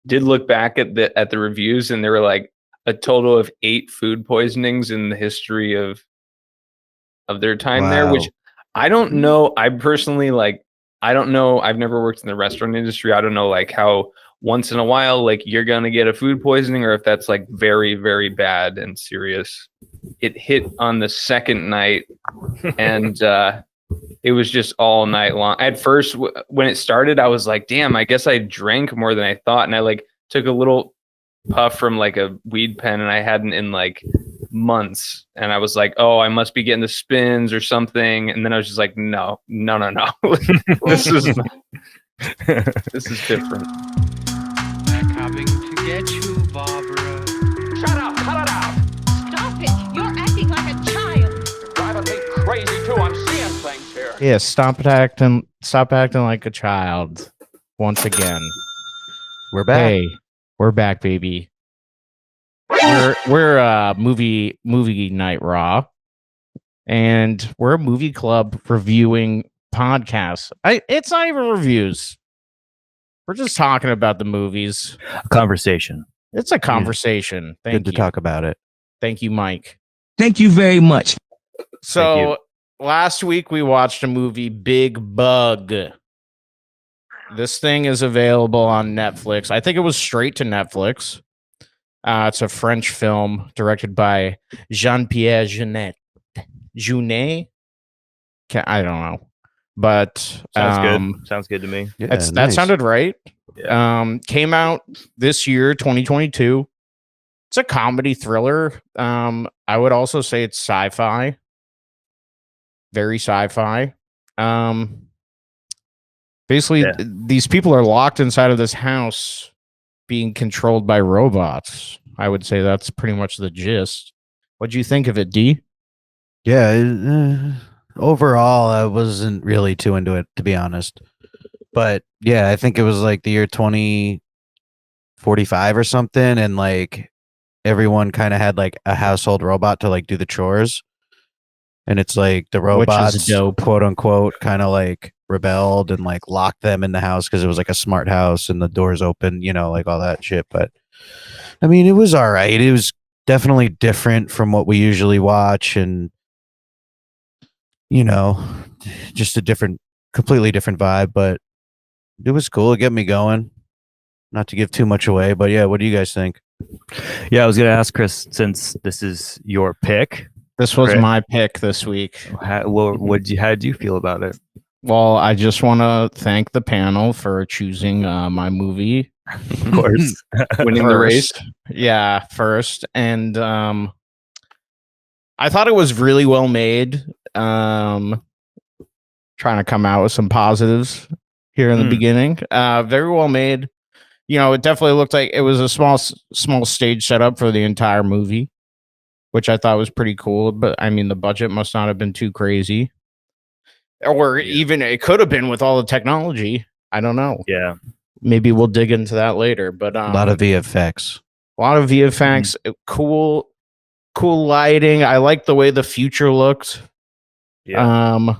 did look back at the reviews, and there were like a total of 8 food poisonings in the history of their time there, which Wow. I don't know. I personally like. I don't know. I've never worked in the restaurant industry. I don't know like how once in a while like you're gonna get a food poisoning, or if that's like very very bad and serious. It hit on the second night, and it was just all night long. At first, when it started, I was like, "Damn, I guess I drank more than I thought," and I like took a little puff from like a weed pen, and I hadn't in like months, and I was like, "Oh, I must be getting the spins or something," and then I was just like, "No, no, no, no, this is this is different." They're coming to get you, Barbara. Shut up! Cut it out! Stop it! You're acting like a child. You're driving me crazy too. I'm seeing things here. Yeah, stop acting like a child once again. We're back. Hey, we're back, baby. We're movie night raw, and we're a movie club reviewing podcasts. It's not even reviews. We're just talking about the movies. Conversation. It's a conversation. Thank Good to you. talk about it. Thank you, Mike. Thank you very much. So last week we watched a movie, Big Bug. This thing is available on Netflix. I think it was straight to Netflix. It's a French film directed by Jean-Pierre Jeunet. I don't know, but Sounds good. Sounds good to me. Yeah, that nice. sounded right. Came out this year, 2022. It's a comedy thriller. I would also say it's sci-fi. Very sci-fi. Basically, these people are locked inside of this house being controlled by robots. I would say that's pretty much the gist. What'd you think of it, D? Yeah. Overall, I wasn't really too into it, to be honest. But yeah, I think it was like the year 2045 or something, and like everyone kind of had like a household robot to like do the chores. And it's like the robots, quote unquote, kind of like rebelled and like locked them in the house because it was like a smart house and the doors open, like all that shit. But I mean, it was all right. It was definitely different from what we usually watch, and just a completely different vibe. But it was cool. It kept me going. Not to give too much away, but yeah, what do you guys think? Yeah, I was gonna ask Chris, since this is your pick. This was my pick this week. How did you feel about it? Well, I just want to thank the panel for choosing my movie. Of course. Winning the race. Yeah, first. And I thought it was really well made. Trying to come out with some positives here in the beginning. Very well made. It definitely looked like it was a small stage setup for the entire movie, which I thought was pretty cool. But I mean, the budget must not have been too crazy. Or even it could have been with all the technology. I don't know. Yeah. Maybe we'll dig into that later. But a lot of VFX. Cool lighting. I like the way the future looked. Yeah.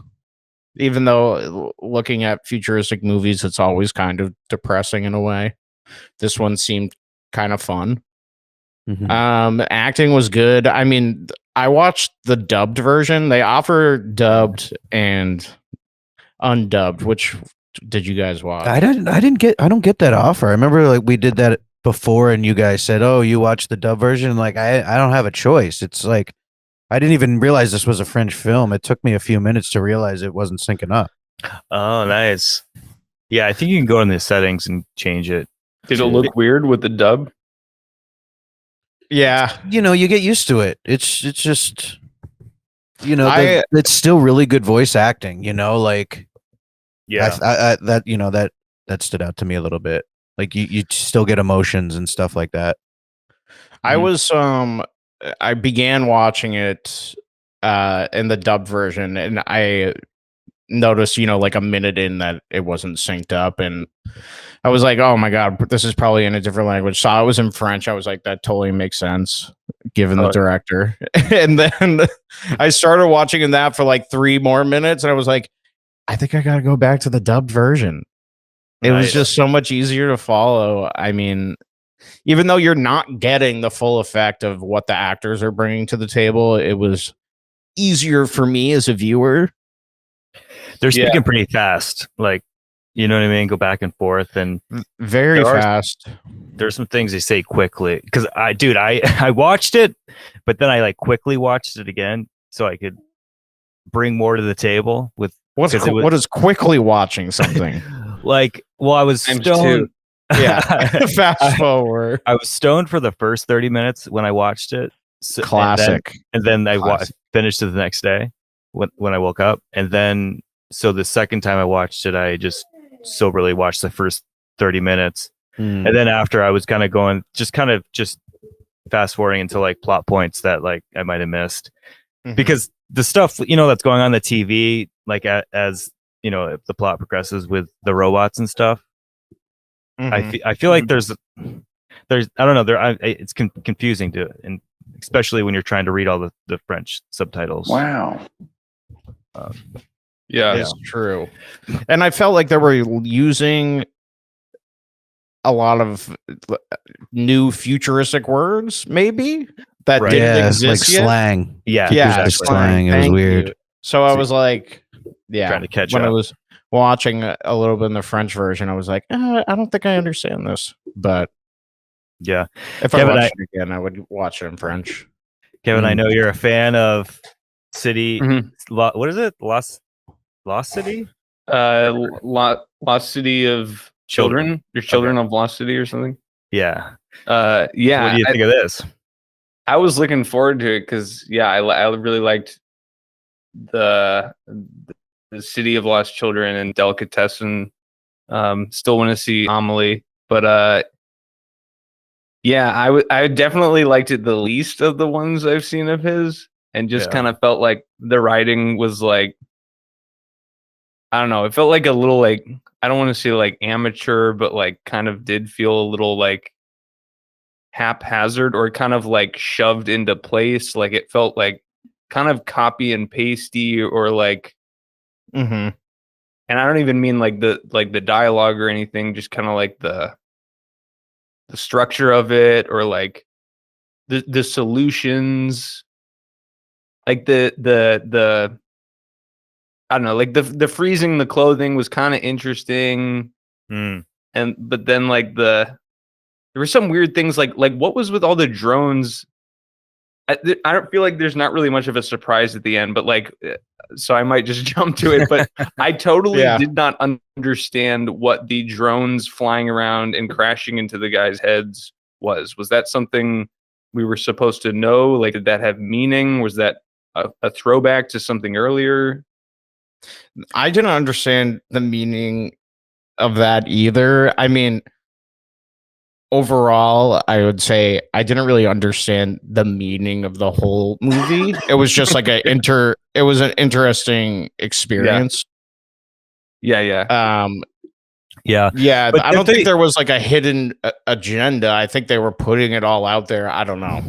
Even though looking at futuristic movies, it's always kind of depressing in a way. This one seemed kind of fun. Mm-hmm. Acting was good. I mean, I watched the dubbed version. They offer dubbed and undubbed. Which did you guys watch? I don't get that offer. I remember like we did that before, and you guys said, "Oh, you watched the dub version." Like I don't have a choice. It's like I didn't even realize this was a French film. It took me a few minutes to realize it wasn't syncing up. Oh, nice. Yeah, I think you can go in the settings and change it. Did it look weird with the dub? Yeah, you get used to it. It's just, it's still really good voice acting. Like, yeah, that stood out to me a little bit. Like you still get emotions and stuff like that. I was I began watching it in the dub version, and I noticed, like a minute in that it wasn't synced up, and I was like, oh my God, this is probably in a different language. So I was in French. I was like, that totally makes sense given the director. And then I started watching that for like 3 more minutes, and I was like, I think I got to go back to the dubbed version. It was Nice. just so much easier to follow. I mean, even though you're not getting the full effect of what the actors are bringing to the table, it was easier for me as a viewer. They're speaking pretty fast, like, you know what I mean? Go back and forth, and Very fast. There's some things they say quickly. Because I watched it, but then I like quickly watched it again so I could bring more to the table with what is quickly watching something? Like, well, I was stoned. Yeah, fast forward. I was stoned for the first 30 minutes when I watched it. Classic. And then I finished it the next day when I woke up. And then, so the second time I watched it, I just soberly watched the first 30 minutes. And then after, I was kind of just fast forwarding into like plot points that like I might have missed. Because the stuff, that's going on the TV, like as if the plot progresses with the robots and stuff, I feel like there's I don't know, it's confusing and especially when you're trying to read all the French subtitles. Wow. Yeah, it's true. And I felt like they were using a lot of new futuristic words, maybe that didn't exist like yet. Slang. Yeah, exactly. Slang. It was weird. You. So I was like, trying to catch when up. I was watching a little bit in the French version, I was like, I don't think I understand this. But yeah, if I watched it again, I would watch it in French. Kevin, I know you're a fan of City. What is it? Lost City? Lost City of Children. Your Children of Lost City or something. Yeah. Yeah. What do you think of this? I was looking forward to it because I really liked the City of Lost Children and Delicatessen. Still want to see Amelie, but I definitely liked it the least of the ones I've seen of his, and just kind of felt like the writing was like, I don't know, it felt like a little like, I don't want to say like amateur, but like kind of did feel a little like haphazard or kind of like shoved into place. Like it felt like kind of copy and pasty or like, and I don't even mean like the dialogue or anything, just kind of like the structure of it, or like the solutions, like the I don't know, like the freezing the clothing was kind of interesting. But then like there were some weird things like what was with all the drones. I don't feel like there's not really much of a surprise at the end, but like, so I might just jump to it. But I totally did not understand what the drones flying around and crashing into the guys' heads was. Was that something we were supposed to know? Like, did that have meaning? Was that a throwback to something earlier? I didn't understand the meaning of that either. I mean, overall, I would say I didn't really understand the meaning of the whole movie. It was just like it was an interesting experience. Yeah. But I don't think there was like a hidden agenda. I think they were putting it all out there. I don't know.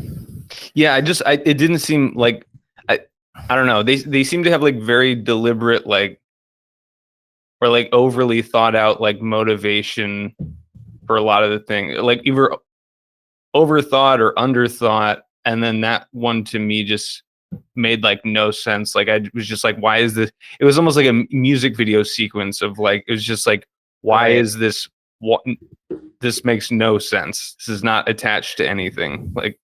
Yeah, it didn't seem like, I don't know. They seem to have like very deliberate, like, or like overly thought out like motivation for a lot of the thing, like either overthought or underthought. And then that one to me just made like no sense. Like I was just like, why is this? It was almost like a music video sequence of like, it was just like, why is this? What? This makes no sense. This is not attached to anything. Like,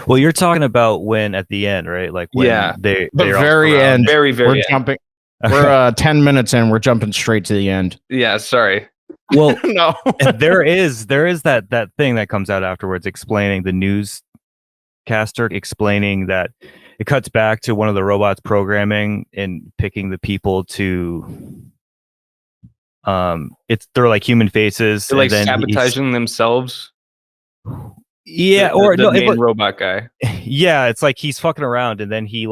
well, you're talking about when at the end, right? Like when the very end. Very we're jumping. We're 10 minutes in. We're jumping straight to the end. Yeah, sorry. Well, no. there is that thing that comes out afterwards explaining, the newscaster explaining that it cuts back to one of the robots programming and picking the people to they're like human faces. They're like sabotaging themselves. Yeah, the main robot guy. Yeah, it's like he's fucking around, and then he's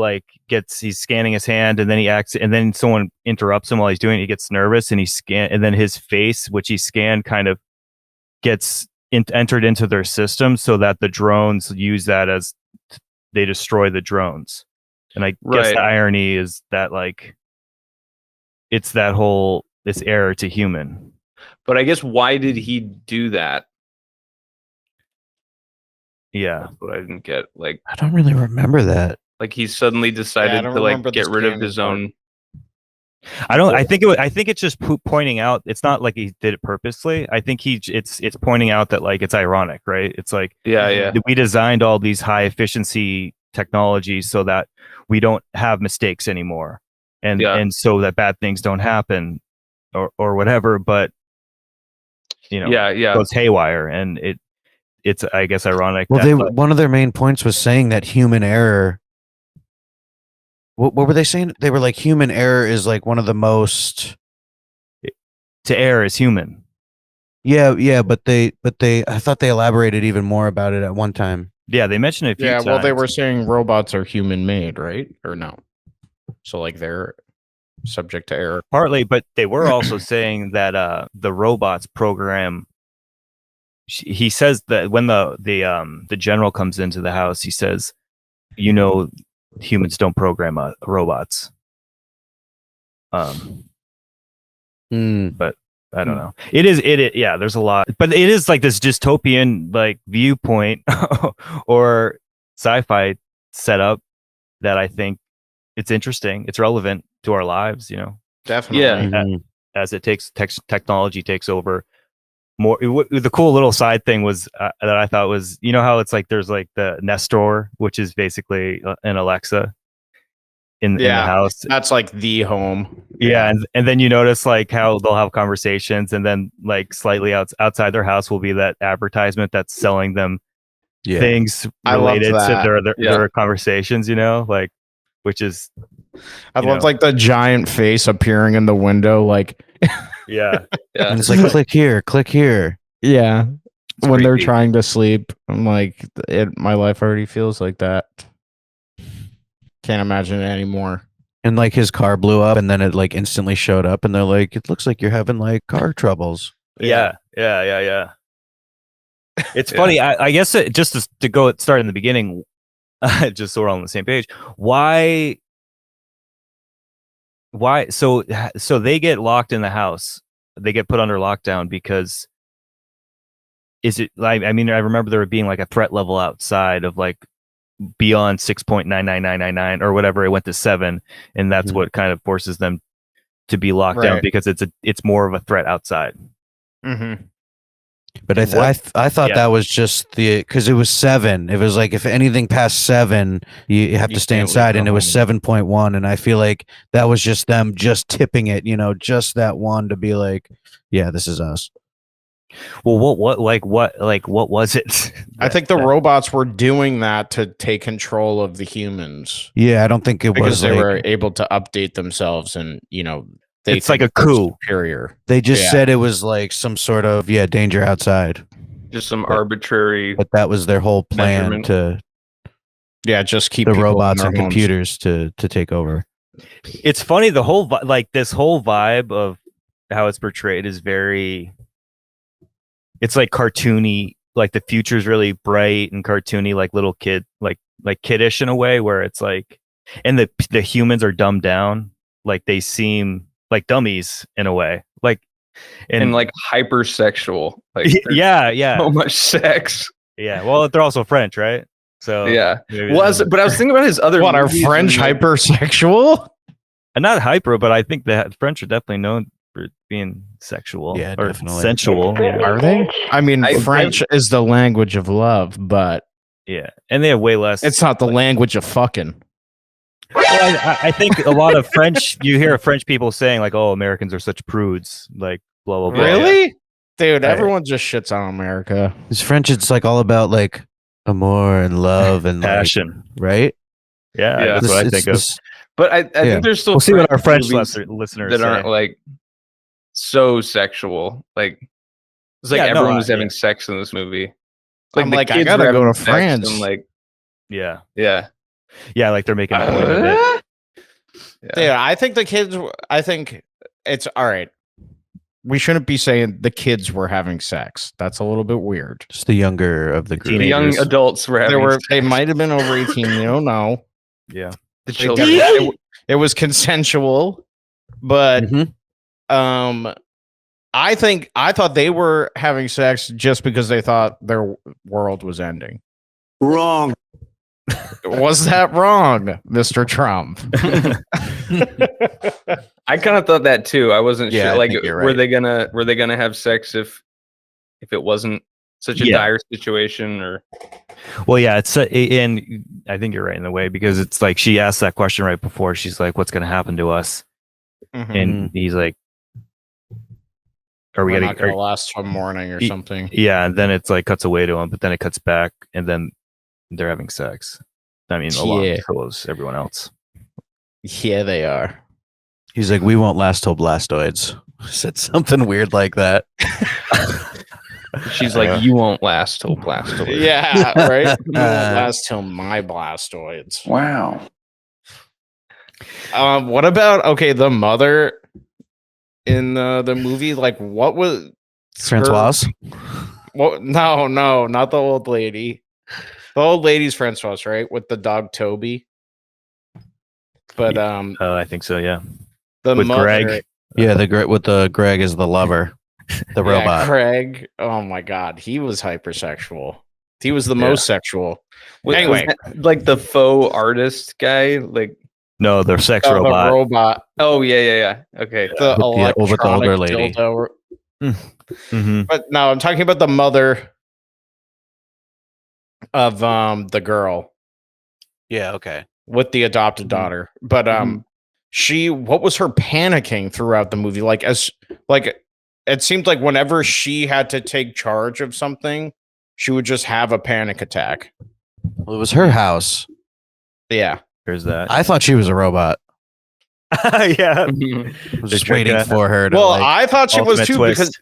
scanning his hand, and then he acts, and then someone interrupts him while he's doing it. He gets nervous, and and then his face, which he scanned, kind of gets entered into their system, so that the drones use that as they destroy the drones. And I guess the irony is that like it's that whole this error to human. But I guess why did he do that? Yeah. That's what I didn't get. Like I don't really remember that. he suddenly decided don't to like remember get the rid of scanning his part. own. I think it's just pointing out. It's not like he did it purposely. I think it's pointing out that like it's ironic, right? It's like Yeah. we designed all these high efficiency technologies so that we don't have mistakes anymore, and so that bad things don't happen, or whatever. But Yeah. goes haywire, and it's I guess ironic. Well, one of their main points was saying that human error. What were they saying? They were like human error is like one of the most. To err is human. Yeah, but I thought they elaborated even more about it at one time. Yeah, they mentioned it a few times. Well, they were saying robots are human made, right? Or no? So like they're subject to error. Partly, but they were also saying that the robots program. He says that when the general comes into the house, he says, humans don't program robots. But I don't know. Yeah, there's a lot, but it is like this dystopian like viewpoint or sci-fi setup that I think it's interesting. It's relevant to our lives, Definitely. Yeah. As it technology takes over. More the cool little side thing was that I thought was, how it's like there's like the Nest Store, which is basically an Alexa in the house. That's like the home. Yeah, and then you notice like how they'll have conversations, and then like slightly outside their house will be that advertisement that's selling them things related to their conversations, like, which is I love like the giant face appearing in the window, like yeah. And it's like click here. Yeah. It's when they're creepy. trying to sleep, I'm like, my life already feels like that. Can't imagine it anymore. And like his car blew up, and then it like instantly showed up, and they're like, "It looks like you're having like car troubles." Yeah. It's funny. I guess just to start in the beginning, just so we're all on the same page. Why? So they get locked in the house. They get put under lockdown because is it like, I mean, I remember there being like a threat level outside of like beyond 6.99999 or whatever. It went to 7, and that's what kind of forces them to be locked down because it's more of a threat outside. Mm-hmm. But I thought that was just because it was 7. It was like if anything past 7, you have to stay inside, and it was 7.1, and I feel like that was just them just tipping it, just that one to be like, yeah, this is us. Well, what was it? I think the robots were doing that to take control of the humans. Yeah, I don't think it because was they like, were able to update themselves, and it's like a coup. Superior. They just said it was like some sort of danger outside. Just some arbitrary. But that was their whole plan measurement. to just keep the people in robots their and homes. computers to take over. It's funny, the whole this whole vibe of how it's portrayed is very. It's like cartoony, like the future's really bright and cartoony, like little kid, like kiddish in a way, where it's like, and the humans are dumbed down, like they seem like dummies in a way, like and like hypersexual, like yeah, so much sex. Yeah, well, they're also French, right? So yeah. But I was thinking about his other. What are movies French and, like, hypersexual? Not hyper, but I think the French are definitely known for being sexual, or definitely. sensual. Are they? I mean, I- French is the language of love, but Yeah, and they have way less. it's not the language of fucking. Well, I think a lot of French. You hear French people saying like, "Oh, Americans are such prudes," like blah blah blah. Really? Dude, Right. everyone just shits on America. It's French. It's like all about like amour and love and like, Passion. right? Yeah, Yeah. that's what I think of. But I think there's still We'll see what our French movies listeners that say. aren't like so sexual. Like it's like Yeah, no, everyone was yeah. having sex in this movie. I'm the like, I kids gotta were go having to sex France. and, like yeah, yeah. like they're making a point of it. Dude, I think I think it's all right. We shouldn't be saying the kids were having sex. That's a little bit weird. Just the younger of the group. The young Teenagers. adults were having They might have been over 18, you don't know. Yeah, the They children. definitely- it was consensual, but Mhm. I thought they were having sex just because they thought their world was ending. Wrong. Was that wrong, Mr. Trump? I kind of thought that too. I wasn't Yeah, sure. I Like, think you're were right. they gonna have sex if it wasn't such a Yeah. dire situation? Or Well, yeah, it's and I think you're right in a way because it's like she asked that question right before. She's like, "What's going to happen to us?" Mhm. And he's like, "Are we We're gonna?" not gonna last till morning or something. Yeah, and then it's like cuts away to him, but then it cuts back, and then they're having sex. I mean, along Yeah. with everyone else. Yeah, they are. He's like, we won't last till blastoids. Said something weird like that. she's like, "You won't last till Blastoid." Yeah, right. You won't last till my blastoids. Wow. What about the mother in the movie? Like, what was Francoise. What? No, not the old lady. The old lady's Francoise, right? With the dog Toby. But I think so. Yeah, the with mother, Greg. Yeah, with the Greg is the lover, the yeah, robot. Craig. Oh my god, he was hypersexual. He was the Yeah. most sexual. Was Anyway. that, like the faux artist guy, like No, the sex The robot. robot. oh yeah. Okay. The With the older electronic lady. dildo. Mhm. But no, I'm talking about the mother of the girl Yeah, okay. with the adopted daughter. But what was her panicking throughout the movie? Like it seemed like whenever she had to take charge of something, she would just have a panic attack. Well, it was her house. Yeah. There's that. I thought she was a robot. Yeah. I was just tried waiting to- for her to Well, I thought she was ultimate too twist. because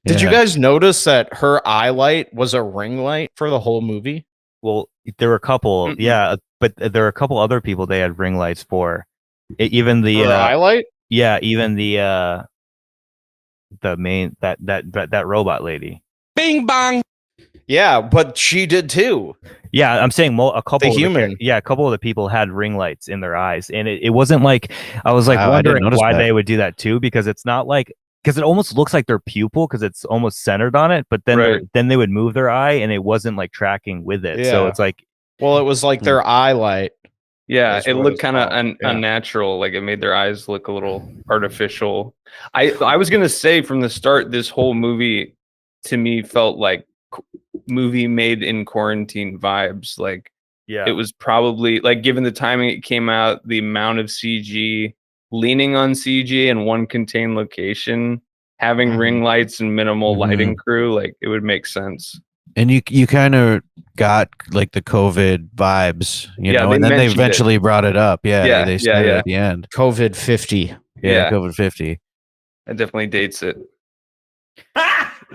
did you Yeah. guys notice that her eye light was a ring light for the whole movie? Well, there were a couple, yeah, but there were a couple other people they had ring lights for. Even the Her eye light? yeah, even the main that robot lady. Bing bong. Yeah, but she did too. Yeah, I'm saying a couple. The of human. a couple of the people had ring lights in their eyes, and it wasn't like I was like Wow, I didn't wondering notice why that. they would do that too, because it's not like because it almost looks like their pupil because it's almost centered on it, but then Right. then they would move their eye and it wasn't like tracking with it, so Yeah. it's like Well, it was like their eye light. Yeah, That's it what looked it's kind of called. Yeah. unnatural. Like it made their eyes look a little artificial. I was gonna say from the start, this whole movie to me felt like movie made in quarantine vibes. Like yeah, it was probably like given the timing it came out, the amount of CG, leaning on CG in one contained location, having ring lights and minimal lighting crew, like it would make sense. And you kind of got like the COVID vibes, you Yeah, know, they and then they mentioned it. eventually brought it up. Yeah, they said it yeah. at the end. COVID 50. Yeah. COVID 50. It definitely dates it.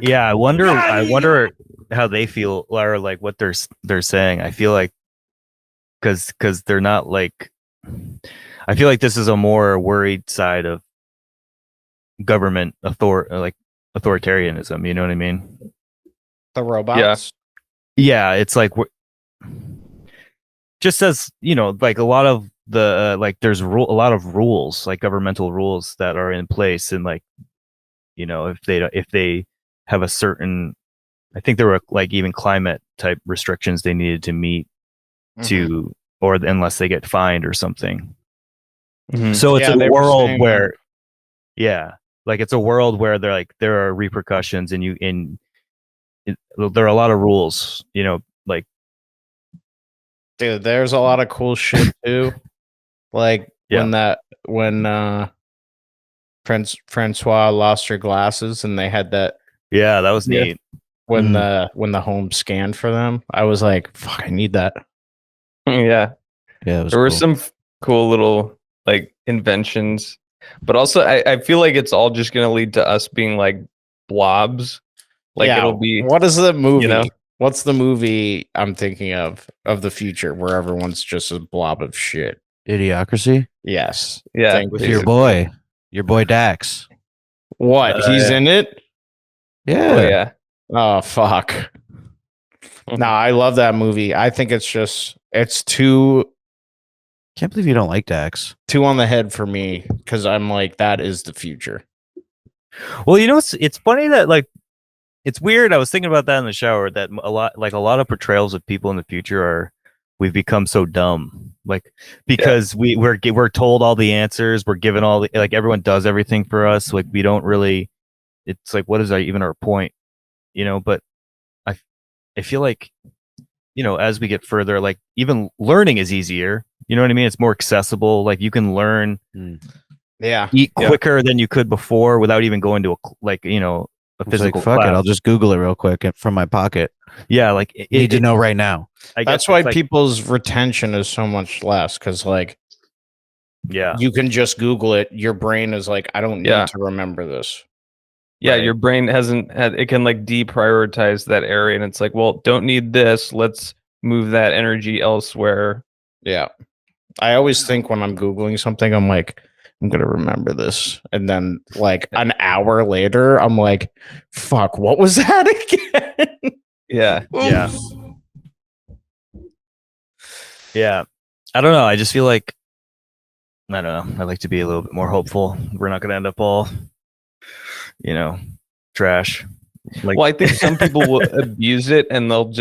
yeah. I wonder how they feel or like what they're saying. I feel like because they're not like. I feel like this is a more worried side of government authoritarianism. You know what I mean? The robots. Yeah, it's like just as like a lot of the like there's a lot of rules, like governmental rules that are in place, and like if they have a certain, I think there were like even climate type restrictions they needed to meet to, or unless they get fined or something. So it's Yeah, a they were world saying where, like it's a world where there are repercussions, and there are a lot of rules, like Dude, there's a lot of cool shit too. Like when Francois lost her glasses and they had that that was neat. when the home scanned for them. I was like, fuck, I need that. Yeah. Yeah, it was There were cool. some cool little like inventions, but also I feel like it's all just gonna lead to us being like blobs. Like Yeah, it'll be what is the movie? know? What's the movie I'm thinking of the future where everyone's just a blob of shit? Idiocracy Yes. yeah. Thank with you. your boy Dax. What? He's in it? Yeah, Oh, yeah. Oh fuck. No, I love that movie. I think it's too Can't believe you don't like Dax. on the head for me because I'm like, that is the future. Well, it's funny that like it's weird. I was thinking about that in the shower that a lot of portrayals of people in the future are we've become so dumb. Like because we're told all the answers, we're given all the like everyone does everything for us. Like we don't really. It's like what is even our point? But I feel like as we get further, like even learning is easier. You know what I mean? It's more accessible. Like you can learn. Eat quicker than you could before without even going to a physical fuck class. it, I'll just Google it real quick from my pocket. Yeah, like need to know right now. That's why people's retention is so much less because like you can just Google it. Your brain is like, I don't need to remember this. Yeah, Right. your brain it can like deprioritize that area, and it's like, well, don't need this. Let's move that energy elsewhere. Yeah. I always think when I'm Googling something, I'm like, I'm gonna remember this. And then like an hour later, I'm like, fuck, what was that again? Yeah. Yeah. I don't know. I just feel like I don't know. I like to be a little bit more hopeful. We're not gonna end up all, trash. Like, well, I think some people will abuse it, and they'll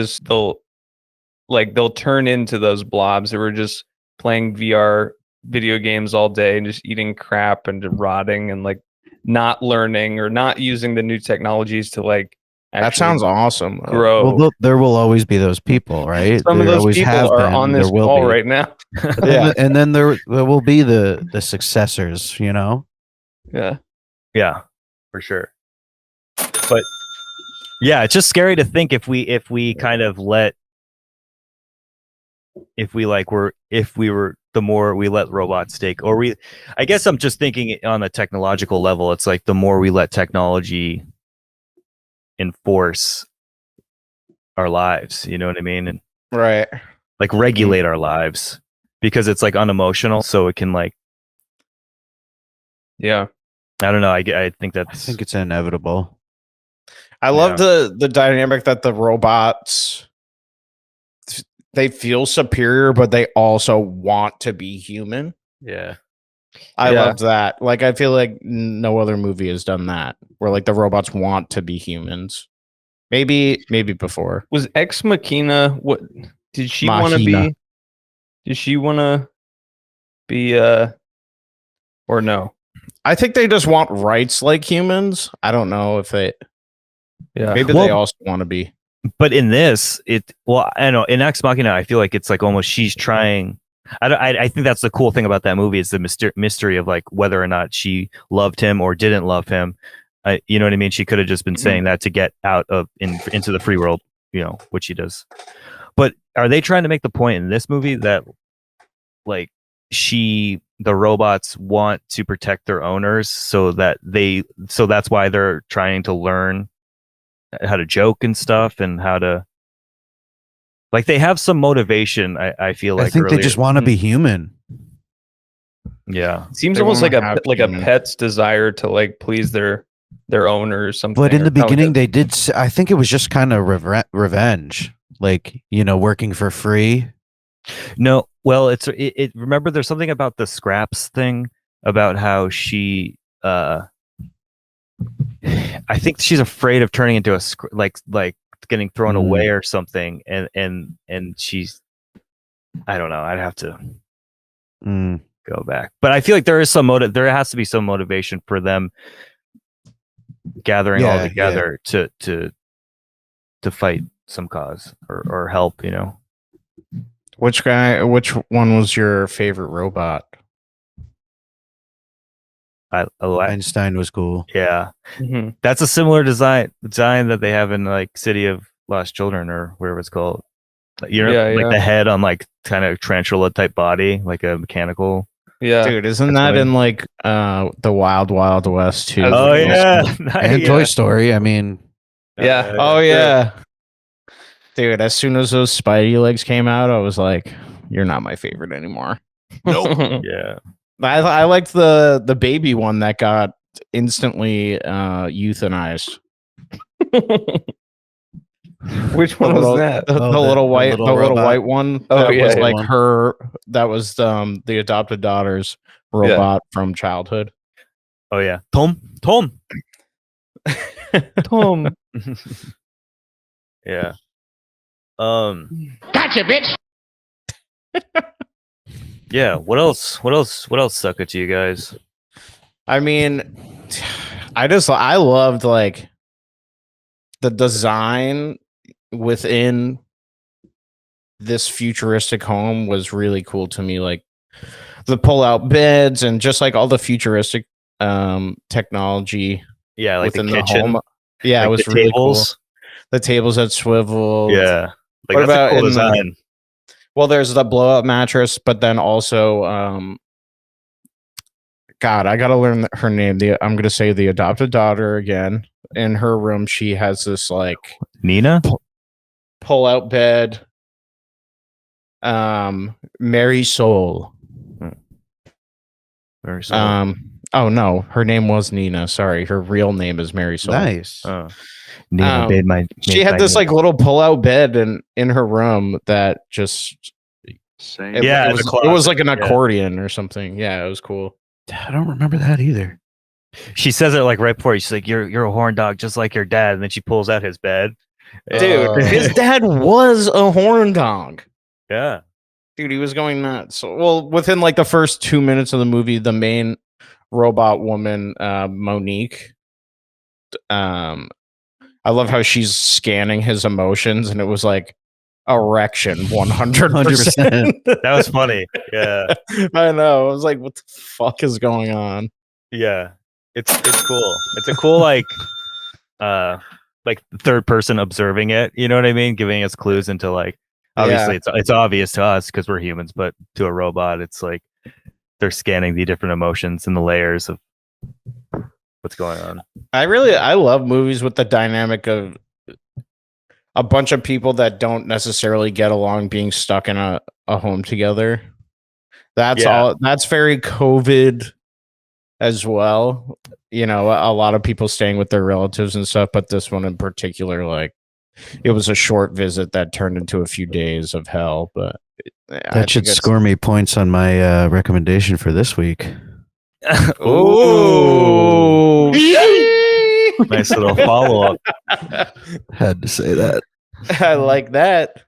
turn into those blobs that were just playing VR video games all day and just eating crap and rotting and like not learning or not using the new technologies to like that sounds awesome. Grow. Well, there will always be those people, right? Some of There those always people have are been, on this there will call be. right now. And then there will be the successors, Yeah. Yeah, for sure. But yeah, it's just scary to think if we kind of if we were the more we let robots take, or I guess I'm just thinking on a technological level, it's like the more we let technology enforce our lives, you know what I mean? And Right. like regulate our lives because it's like unemotional. So it can like, Yeah. I don't know. I think I think it's inevitable. I love the dynamic that the robots, they feel superior, but they also want to be human. Yeah. I loved that. Like, I feel like no other movie has done that, where like the robots want to be humans. Maybe before. Was Ex Machina, what did she want to be? Did she want to be or no? I think they just want rights like humans. I don't know if they maybe they also want to be. But in this, I know in Ex Machina, I feel like it's like almost she's trying. I think that's the cool thing about that movie is the mystery of like whether or not she loved him or didn't love him. You know what I mean? She could have just been saying that to get out of into the free world, which she does. But are they trying to make the point in this movie that like the robots want to protect their owners so that's why they're trying to learn how to joke and stuff and how to like they have some motivation. I feel like I think they just want to be human. Yeah, seems almost like a pet's desire to like please their owner or something. But in the beginning, they did. I think it was just kind of revenge, like working for free. No, well, it. Remember, there's something about the scraps thing about how she. I think she's afraid of turning into like getting thrown away or something, and she's. I don't know. I'd have to go back, but I feel like there is some there has to be some motivation for them gathering all together to fight some cause or help. Which one was your favorite robot? Einstein was cool. Yeah, that's a similar design that they have in like City of Lost Children or whatever it's called. The head on like kind of tarantula type body, like a mechanical. Yeah, dude, isn't that in like the Wild Wild West too? Oh yeah, and Toy Story. I mean, yeah. Oh yeah, dude. As soon as those Spidey legs came out, I was like, "You're not my favorite anymore." Nope. Yeah. I liked the baby one that got instantly euthanized. Which one was that? The little white one. Oh, that was like one. her. That was the adopted daughter's robot from childhood. Oh yeah, Tom. Tom. Yeah. Gotcha, bitch. Yeah. What else? What else stuck it to you guys? I mean, I loved like the design within this futuristic home was really cool to me. Like the pull-out beds and just like all the futuristic technology Yeah, like within the kitchen. home. Yeah, like it was the really tables. cool. The tables that swiveled. Yeah. Like What that's about a cool in the- design. Well, there's the blow-up mattress, but then also God, I gotta learn her name. I'm gonna say the adopted daughter again. In her room, she has this like Nina? pull-out bed. Mary Soul. Very small. Oh no, her name was Nina. Sorry, her real name is Mary Soul. Nice. Oh. Nina made She had this like little pull-out bed in her room that just Same. it Yeah, was, the it was like an closet, yeah. accordion or something. Yeah, it was cool. I don't remember that either. She says it like right before. She's like, "You're a horn dog, just like your dad." And then she pulls out his bed. Dude, his dad was a horn dog. Yeah. Dude, he was going nuts. Well, within like the first 2 minutes of the movie, the main robot woman, Monique, I love how she's scanning his emotions, and it was like erection 100%. 100%. That was funny. Yeah. I know. I was like, what the fuck is going on? Yeah. It's cool. It's a cool like third person observing it. You know what I mean? Giving us clues into like obviously it's obvious to us because we're humans, but to a robot, it's like they're scanning the different emotions and the layers of what's going on. I love movies with the dynamic of a bunch of people that don't necessarily get along being stuck in a home together. That's all. That's very COVID as well. You know, a lot of people staying with their relatives and stuff, but this one in particular, like it was a short visit that turned into a few days of hell. But That should score me points on my recommendation for this week. Ooh. Nice little follow up. Had to say that. I like that.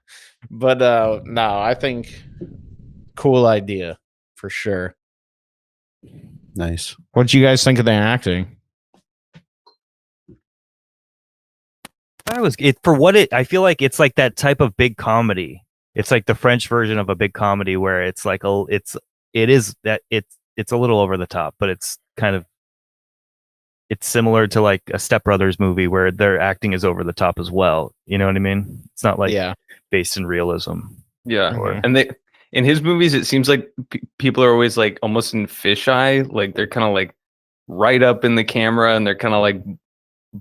But no, I think cool idea for sure. Nice. What do you guys think of the acting? I feel like it's like that type of big comedy. It's like the French version of a big comedy where it's like it's a little over the top, but it's kind of it's similar to like a Step Brothers movie where their acting is over the top as well. You know what I mean? It's not like based in realism. Yeah. Mhm. And in his movies, it seems like people are always like almost in fisheye. Like they're kind of like right up in the camera and they're kind of like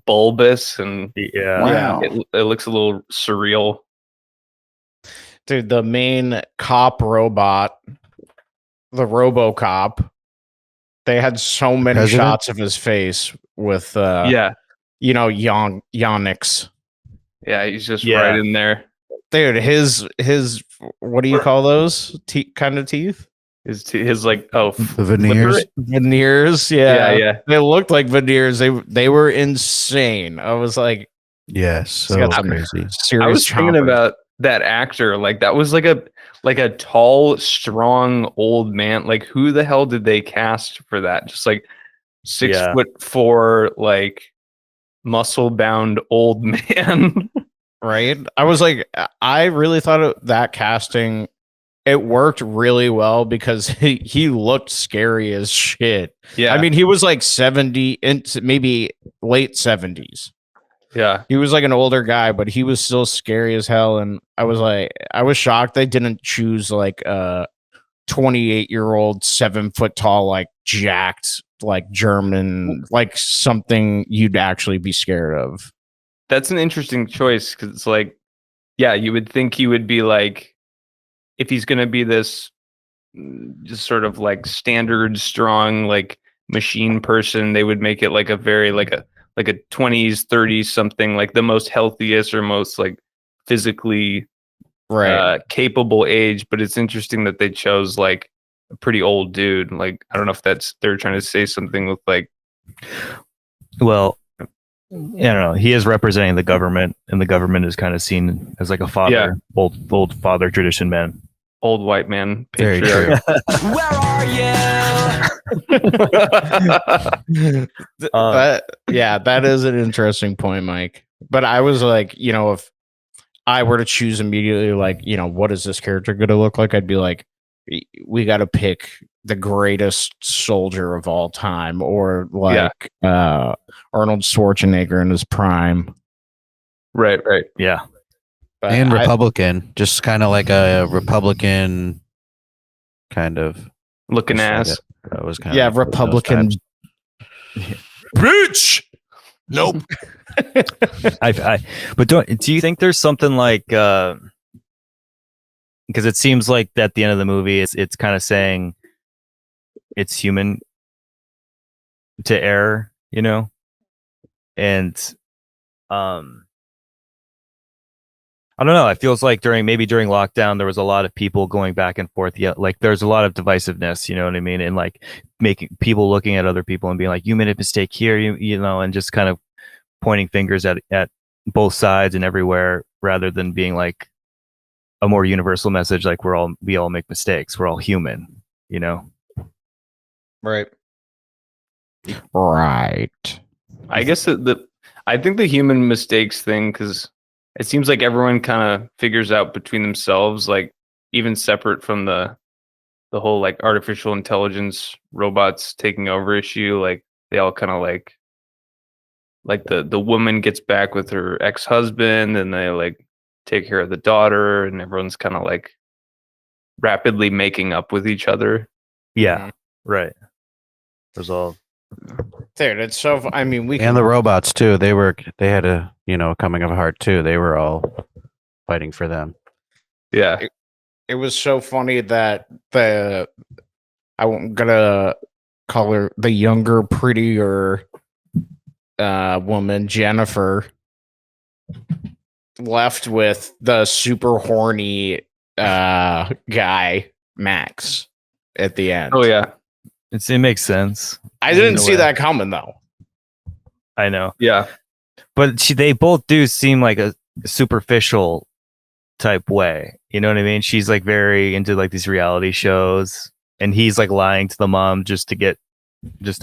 bulbous and yeah. it looks a little surreal. Dude, the main cop robot, the RoboCop, they had so many President? shots of his face with you know, Yonix. Yeah, he's just right in there. Dude, his what do you call those kind of teeth? His like The veneers. Veneers, yeah. They looked like veneers. They were insane. I was like, Yes, so crazy. serious. I was thinking about that actor. Like that was like a tall, strong old man. Like who the hell did they cast for that? Just like 6'4", like muscle bound old man. right. I was like, I really thought that casting, it worked really well because he looked scary as shit. Yeah, I mean, he was like 70, maybe late 70s. Yeah, he was like an older guy, but he was still scary as hell. And I was shocked they didn't choose like a 28-year-old, 7 foot tall, like jacked, like German, like something you'd actually be scared of. That's an interesting choice because it's like, yeah, you would think he would be like, if he's going to be this just sort of like standard strong, like machine person, they would make it like a very like a 20s, 30s something, like the most healthiest or most like physically capable age. But it's interesting that they chose like a pretty old dude. Like I don't know if they're trying to say something with like, well, I don't know. He is representing the government, and the government is kind of seen as like a father, old father tradition man. Old white man. Very patriarch. true. Where are you? That is an interesting point, Mike. But I was like, if I were to choose immediately, like, what is this character going to look like? I'd be like, we got to pick the greatest soldier of all time, or like Arnold Schwarzenegger in his prime. Right. Yeah. But And Republican, just kind of like a Republican kind of Looking ass. that was kind of Republican. Bitch. Nope. But do you think there's something like because it seems like at the end of the movie it's kind of saying it's human to err, and I don't know. It feels like during lockdown there was a lot of people going back and forth. Yeah, like there's a lot of divisiveness. You know what I mean? And like making people looking at other people and being like, "You made a mistake here," and just kind of pointing fingers at both sides and everywhere, rather than being like a more universal message, like we all make mistakes. We're all human. Right. Right. I guess I think the human mistakes thing, because it seems like everyone kind of figures out between themselves, like even separate from the whole like artificial intelligence robots taking over issue. Like they all kind of like the woman gets back with her ex-husband, and they like take care of the daughter, and everyone's kind of like rapidly making up with each other. Yeah. Right. Resolve. Dude, it's so. I mean, and the robots too. They had a coming of heart too. They were all fighting for them. Yeah. It was so funny that I'm gonna call her the younger, prettier woman, Jennifer, left with the super horny guy, Max, at the end. Oh yeah. It makes sense. I didn't see that coming though. I know. Yeah. But they both do seem like a superficial type way. You know what I mean? She's like very into like these reality shows, and he's like lying to the mom just to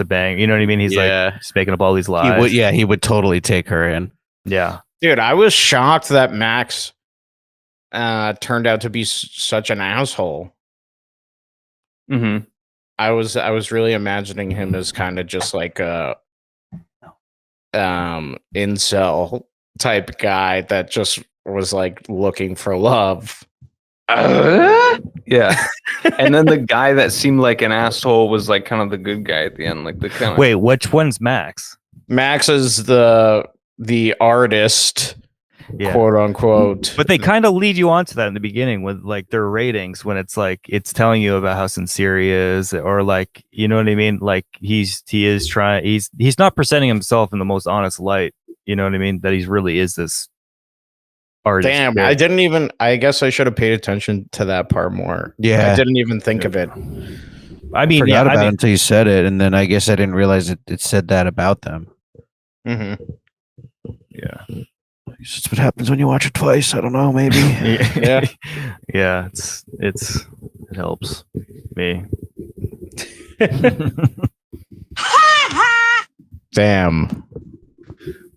bang. You know what I mean? He's like just making up all these lies. He would totally take her in. Yeah. Dude, I was shocked that Max turned out to be such an asshole. Mm-hmm. I was really imagining him as kind of just like a incel type guy that just was like looking for love. Yeah. And then the guy that seemed like an asshole was like kind of the good guy at the end, like the kind of Wait, which one's Max? Max is the artist, quote unquote. But they kind of lead you on to that in the beginning with like their ratings, when it's like it's telling you about how sincere he is, or like, you know what I mean? Like he's not presenting himself in the most honest light. You know what I mean? That he really is this artist. Damn, I guess I should have paid attention to that part more. Yeah. I didn't even think of it. I mean, Forgot about it until you said it, and then I guess I didn't realize it said that about them. Mm-hmm. Yeah. It's what happens when you watch it twice. I don't know, maybe. Yeah. Yeah, it helps me. Damn.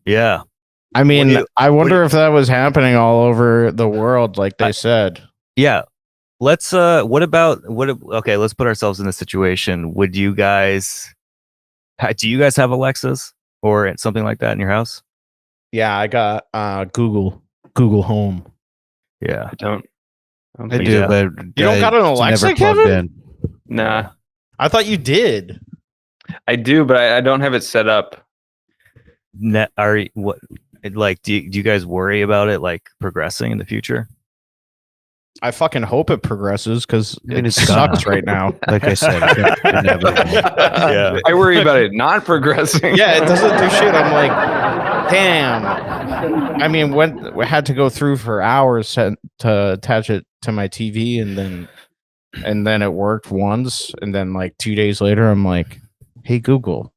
Yeah. I mean, I wonder if that was happening all over the world, like they said. Yeah. Let's okay, let's put ourselves in this situation. Do you guys have Alexas or something like that in your house? Yeah, I got Google Home. Yeah. I don't I think do, so. but You don't got an Alexa, never plugged Kevin? in. Nah. I thought you did. I do, but I don't have it set up. Do you guys worry about it like progressing in the future? I fucking hope it progresses because I mean, it it's sucks gonna. right now. Like I said, it never will. Yeah. I worry about it not progressing. Yeah, it doesn't do shit. I'm like, damn. I mean, we had to go through for hours to attach it to my TV, and then it worked once, and then like 2 days later, I'm like, hey Google,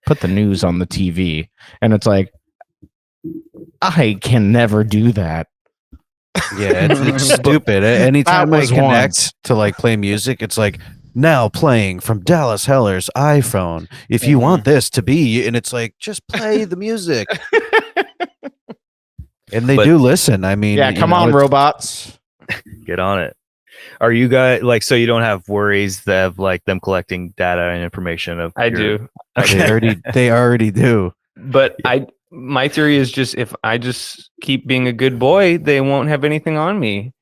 put the news on the TV, and it's like, I can never do that. Yeah, it's stupid. Anytime I was connect once. to like play music, it's like now playing from Dallas Heller's iPhone. If you want this to be, and it's like just play the music. And they But- do listen. I mean, Yeah, you come know, on, it's- robots. Get on it. Are you guys like so you don't have worries that of like them collecting data and information of I your- do. They already do. But my theory is just if I just keep being a good boy, they won't have anything on me.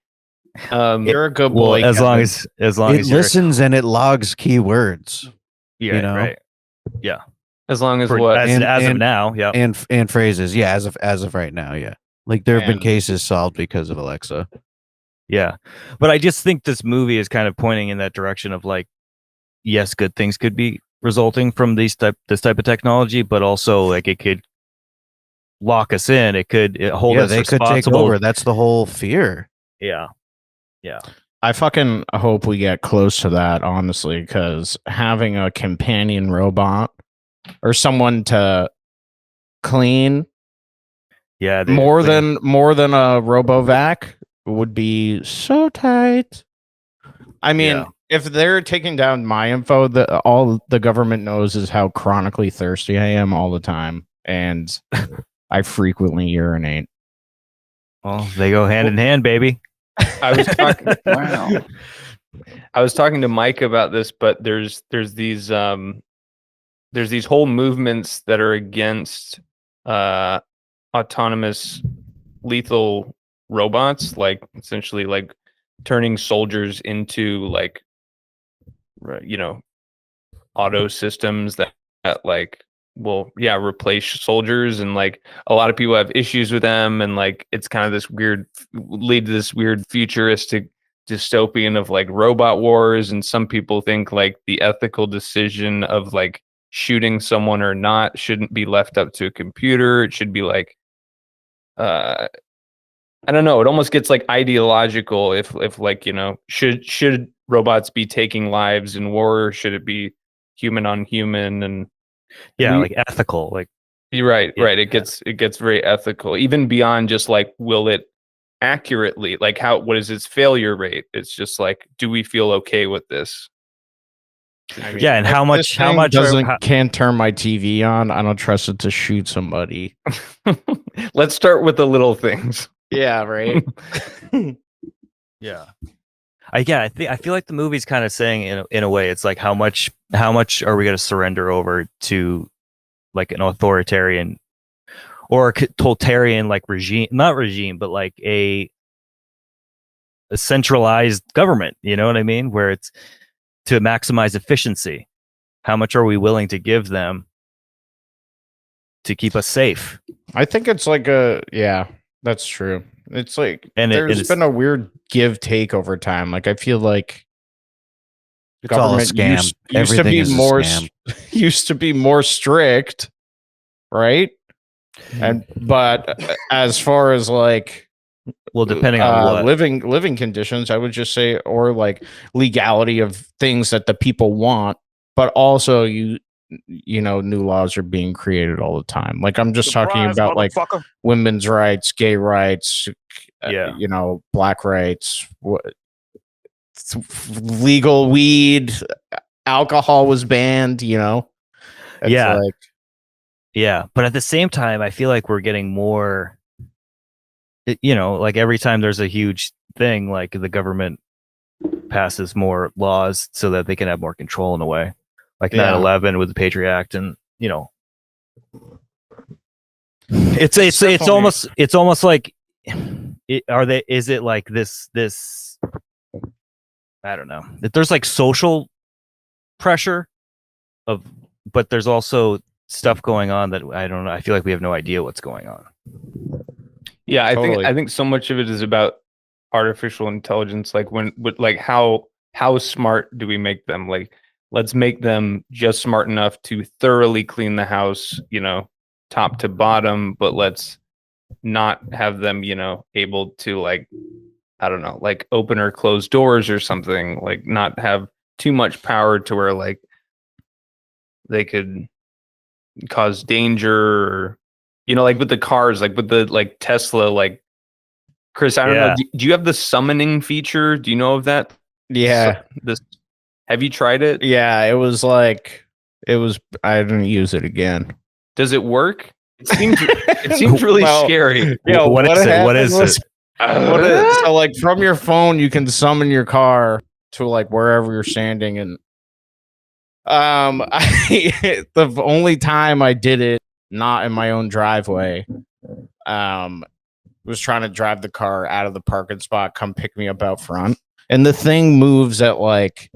You're a good Well, boy. as long Kevin. as long It as you're listens and it logs keywords yeah, you know? right. as long as For- what as, And- as of and- now, yeah. and phrases. Yeah, as of right now, yeah. Like there have been And- cases solved because of Alexa. Yeah. But I just think this movie is kind of pointing in that direction of like, yes, good things could be resulting from this type of technology, but also like it could lock us in. It could hold Yeah, us they could take responsible. over. That's the whole fear. Yeah. I fucking hope we get close to that, honestly, because having a companion robot or someone to clean Yeah. more than a RoboVac would be so tight. I mean, Yeah. if they're taking down my info, all the government knows is how chronically thirsty I am all the time, and I frequently urinate. Well, they go hand in hand, baby. I was talking Wow. I was talking to Mike about this, but there's these whole movements that are against autonomous lethal robots, like essentially like turning soldiers into like auto systems that like will replace soldiers, and like a lot of people have issues with them, and like it's kind of this weird lead to this weird futuristic dystopian of like robot wars, and some people think like the ethical decision of like shooting someone or not shouldn't be left up to a computer. It should be like I don't know, it almost gets like ideological if like should robots be taking lives in war, or should it be human on human? And Yeah, like ethical. Like you're right, Yeah, right. It gets very ethical, even beyond just like, will it accurately, like what is its failure rate? It's just like, do we feel okay with this? yeah, and how much Can't turn my TV on. I don't trust it to shoot somebody. Let's start with the little things. Yeah, right. yeah. I feel like the movie's kind of saying in a way, it's like how much are we going to surrender over to like an authoritarian or a totalitarian like regime, but like a centralized government, you know what I mean? Where it's to maximize efficiency. How much are we willing to give them to keep us safe? I think it's like that's true. It's like And there's been a weird give take over time. Like I feel like It's all a scam. used to Everything be is a more scam. used to be more strict, right? And but as far as like Well, depending on what. living conditions, I would just say, or like legality of things that the people want, but also new laws are being created all the time. Like I'm just talking about like women's rights, gay rights, black rights, legal weed, alcohol was banned, It's Yeah. like, Yeah, but at the same time, I feel like we're getting more. Like every time there's a huge thing, like the government passes more laws so that they can have more control in a way, like 9/11 with the Patriot Act, and it's almost like is it like this I don't know. There's like social pressure but there's also stuff going on that I don't know. I feel like we have no idea what's going on. Yeah, Totally. I think so much of it is about artificial intelligence. Like how smart do we make them? Like, let's make them just smart enough to thoroughly clean the house, top to bottom, but let's not have them, able to like, I don't know, like open or close doors or something, like not have too much power to where like they could cause danger or You know, like with the cars, like with the like Tesla, like Chris, I don't know. Do you have the summoning feature? Do you know of that? Yeah. Have you tried it? Yeah, it was. I didn't use it again. Does it work? It seems really scary. Yo, what is it? What is it? So like from your phone, you can summon your car to like wherever you're standing, and the only time I did it not in my own driveway, was trying to drive the car out of the parking spot, come pick me up out front, and the thing moves at like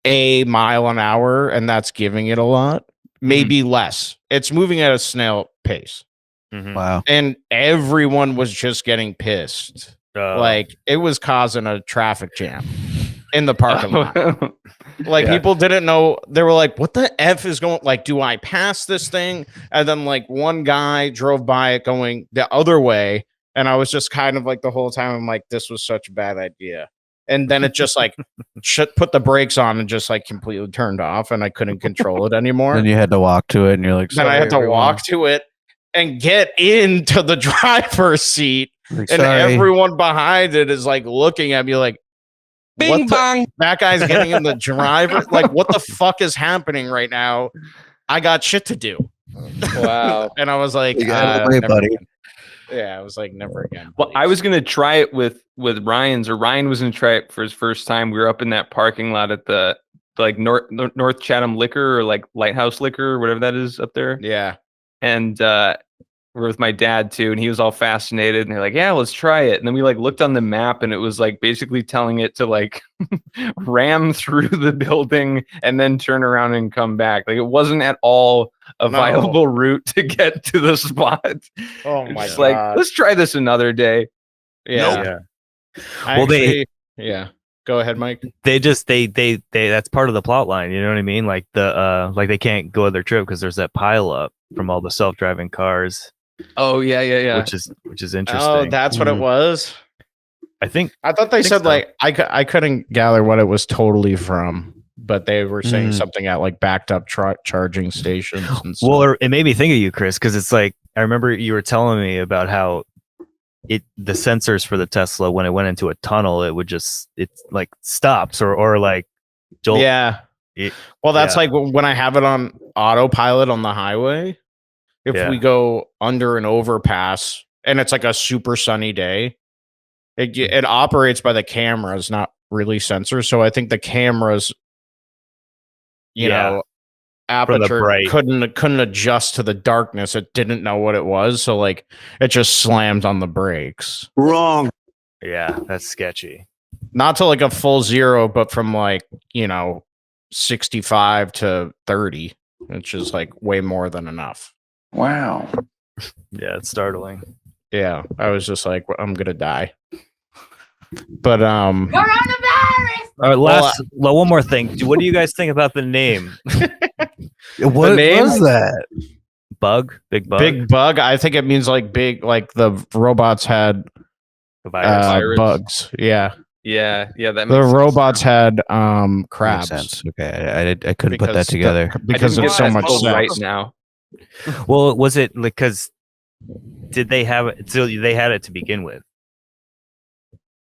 a mile an hour, and that's giving it a lot, maybe less. It's moving at a snail pace. Wow. And everyone was just getting pissed. Like it was causing a traffic jam in the parking lot. Like people didn't know. They were like, what the F is going, like, do I pass this thing? And then like one guy drove by it going the other way. And I was just kind of like the whole time, I'm like, this was such a bad idea. And then it just like put the brakes on and just like completely turned off, and I couldn't control it anymore. Then you had to walk to it, and you're like, then I had to walk to it and get into the driver's seat, and everyone behind it is like looking at me like, bing bong, that guy's getting in the driver. Like, what the fuck is happening right now? I got shit to do. Wow. And I was like, buddy. Again. Yeah, I was like, never again. Well, I was gonna try it with Ryan's, or Ryan was gonna try it for his first time. We were up in that parking lot at the like North Chatham Liquor, or like Lighthouse Liquor, or whatever that is up there. Yeah. And we're with my dad too, and he was all fascinated, and they're like, yeah, let's try it. And then we like looked on the map, and it was like basically telling it to like ram through the building and then turn around and come back. Like it wasn't at all a viable route to get to the spot. Oh my god. Like, let's try this another day. Yeah. Well, Go ahead, Mike. They that's part of the plot line, you know what I mean? Like like they can't go on their trip because there's that pile up from all the self-driving cars. Oh yeah. Which is interesting. Oh, that's what it was. I thought they said so. Like I couldn't gather what it was totally from, but they were saying something at like backed up charging stations and stuff. Well, it made me think of you, Chris, because it's like I remember you were telling me about how the sensors for the Tesla, when it went into a tunnel, it like stops or like jolt. Yeah. Well, that's like when I have it on autopilot on the highway. If we go under an overpass and it's like a super sunny day, it operates by the cameras, not really sensors. So I think the cameras, you know, aperture couldn't adjust to the darkness. It didn't know what it was, so like it just slammed on the brakes. Wrong. Yeah, that's sketchy. Not to like a full zero, but from like 65 to 30, which is like way more than enough. Wow. Yeah, it's startling. Yeah, I was just like, I'm gonna die. But coronavirus. One more thing. What do you guys think about the name? What was that? Bug? Big bug? Big bug. I think it means like big, like the robots had virus. Bugs. Yeah. Yeah. That the robots had crabs. Makes sense. Okay, I couldn't put that together because it's so much right now. Well, was it because did they have it? So they had it to begin with.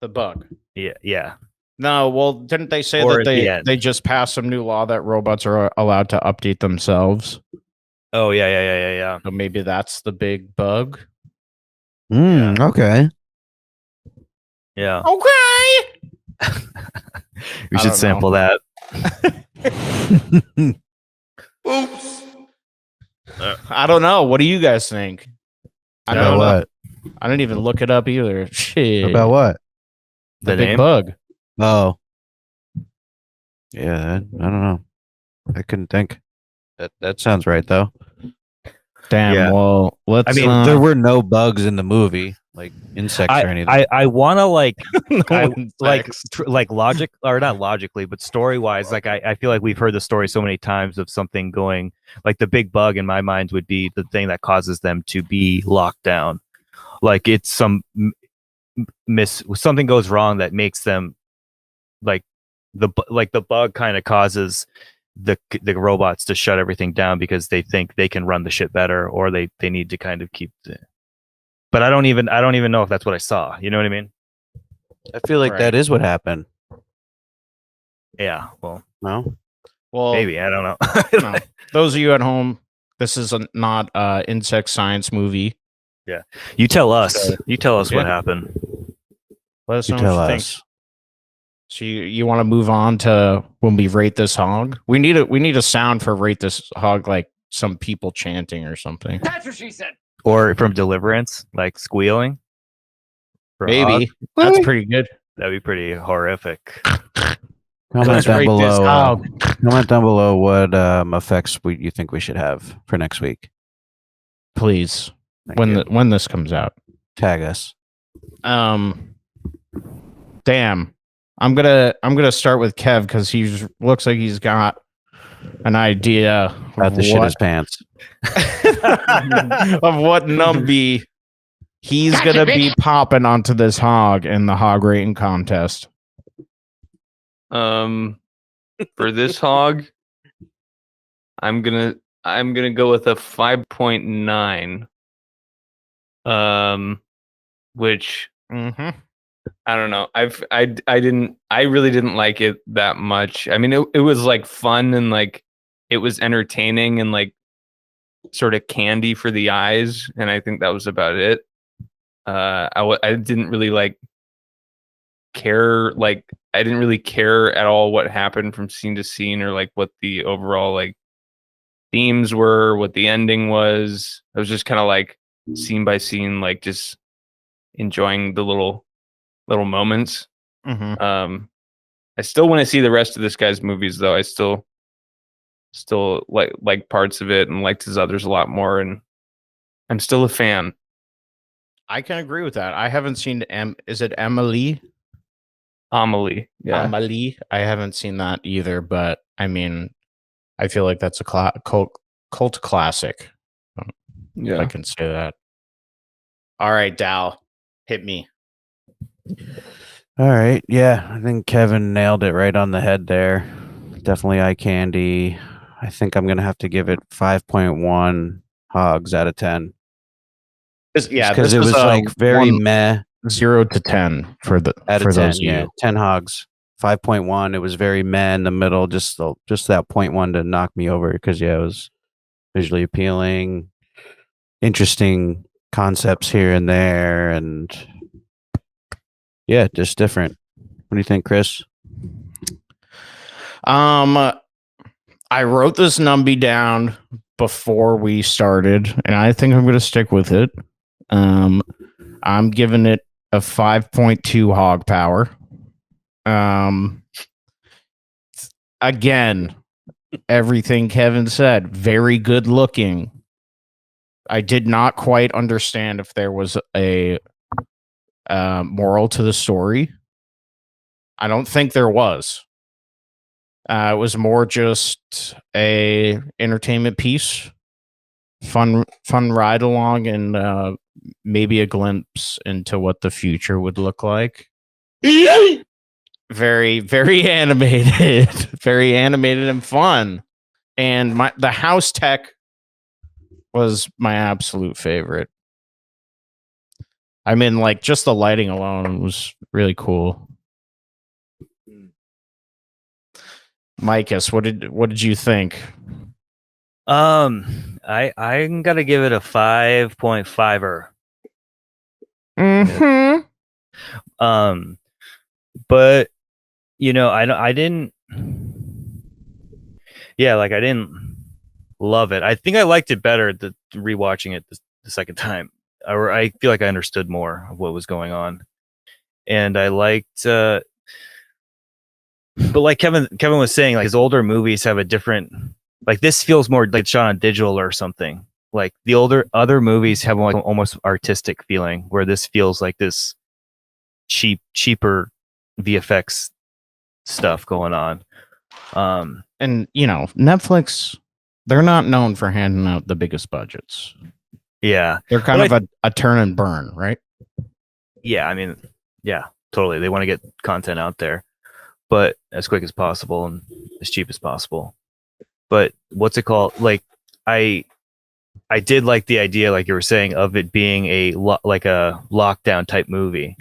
The bug. Yeah. No, well, didn't they say that they just passed some new law that robots are allowed to update themselves? Oh yeah. So maybe that's the big bug. Okay. Yeah. Okay. We should sample that. Oops. I don't know. What do you guys think? I don't know. What? I didn't even look it up either. Shit. About what? The name? big bug. Oh. Yeah, I don't know. I couldn't think. That sounds right though. Damn. Yeah. Well, let's. I mean, there were no bugs in the movie, like insects or anything. I want to like logic, or not logically, but story wise. Like I feel like we've heard the story so many times of something going like the big bug. In my mind, would be the thing that causes them to be locked down. Like it's some something goes wrong that makes them like the bug kind of causes the robots to shut everything down because they think they can run the shit better, or they need to kind of keep the. But I don't even know if that's what I saw. You know what I mean? I feel like that is what happened. Yeah. Well, No. Well, maybe I don't know. no. Those of you at home, this is not insect science movie. Yeah. You tell us. So, You tell us what yeah. happened. Let us You know tell what you us. think. So you want to move on to when we rate this hog? We need a sound for rate this hog, like some people chanting or something. That's what she said. Or from Deliverance, like squealing. For a hog. Maybe that's pretty good. That'd be pretty horrific. Comment Let's down rate this below. hog. Comment down below what effects you think we should have for next week. Please, Thank when you. when this comes out. Tag us. Damn. I'm gonna start with Kev because he looks like he's got an idea About to shit his pants. of what numby he's gonna be popping onto this hog in the hog rating contest. For this hog, I'm gonna go with a 5.9. Which I don't know. I really didn't like it that much. I mean, it was like fun and like it was entertaining and like sort of candy for the eyes, and I think that was about it. I didn't really like care. Like I didn't really care at all what happened from scene to scene, or like what the overall like themes were, what the ending was. I was just kind of like scene by scene, like just enjoying the little moments. I still want to see the rest of this guy's movies, though. I still like parts of it and liked his others a lot more, and I'm still a fan. I can agree with that. I haven't seen is it Emily? Amelie, yeah. Amelie. I haven't seen that either, but I mean, I feel like that's a cult classic. Yeah, I can say that. All right, Dal, hit me. All right. Yeah. I think Kevin nailed it right on the head there. Definitely eye candy. I think I'm going to have to give it 5.1 hogs out of 10. Because it was like very meh. 0 to 10 for the Out for of 10, those of yeah. you. 10 hogs. 5.1. It was very meh in the middle. Just that 0.1 to knock me over because, yeah, it was visually appealing, interesting concepts here and there, and yeah, just different. What do you think, Chris? I wrote this numby down before we started, and I think I'm going to stick with it. I'm giving it a 5.2 hog power. Again, everything Kevin said, very good looking. I did not quite understand if there was a moral to the story. I don't think there was. It was more just a entertainment piece, fun ride along, and maybe a glimpse into what the future would look like. Very, very animated, very animated and fun. And the house tech was my absolute favorite. I mean, like just the lighting alone was really cool. Micus, what did you think? I'm gonna give it a 5.5er. But you know, I didn't. Yeah, like I didn't love it. I think I liked it better rewatching it the second time. I feel like I understood more of what was going on, and I liked. But like Kevin was saying, like his older movies have a different. Like this feels more like shot on digital or something. Like the other movies have like almost artistic feeling, where this feels like this cheaper VFX stuff going on. And you know, Netflix, they're not known for handing out the biggest budgets. Yeah, they're kind of a turn and burn, right? Yeah, I mean, yeah, totally. They want to get content out there, but as quick as possible and as cheap as possible. but what's it called? Like I did like the idea, like you were saying, of it being like a lockdown type movie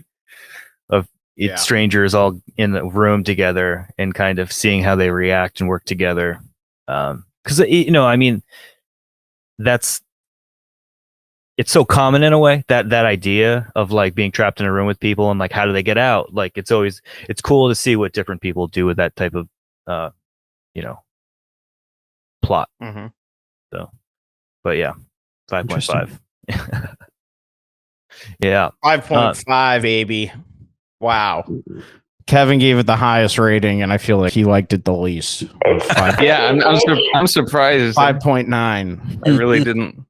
of strangers all in the room together and kind of seeing how they react and work together. Because I mean, it's so common in a way, that idea of like being trapped in a room with people and like how do they get out. Like it's cool to see what different people do with that type of plot. Mm-hmm. So, but yeah, 5.5. Yeah, 5.5, baby. Wow. Kevin gave it the highest rating, and I feel like he liked it the least. Yeah, I'm surprised. 5.9. I really didn't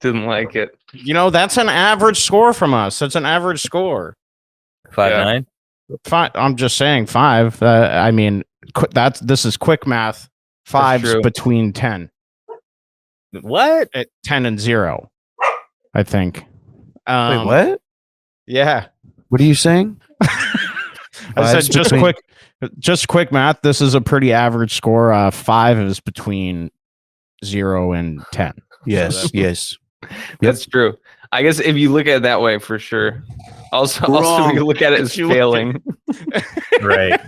like it. That's an average score from us. That's an average score. 5.9. I'm just saying 5. I mean, this is quick math. 5's between 10. What? At 10 and 0, I think. Wait, what? Yeah. What are you saying? I said just quick math. This is a pretty average score. 5 is between 0 and 10. Yes, yes. That's true. I guess if you look at it that way, for sure. Also, if you look at it as failing. Right.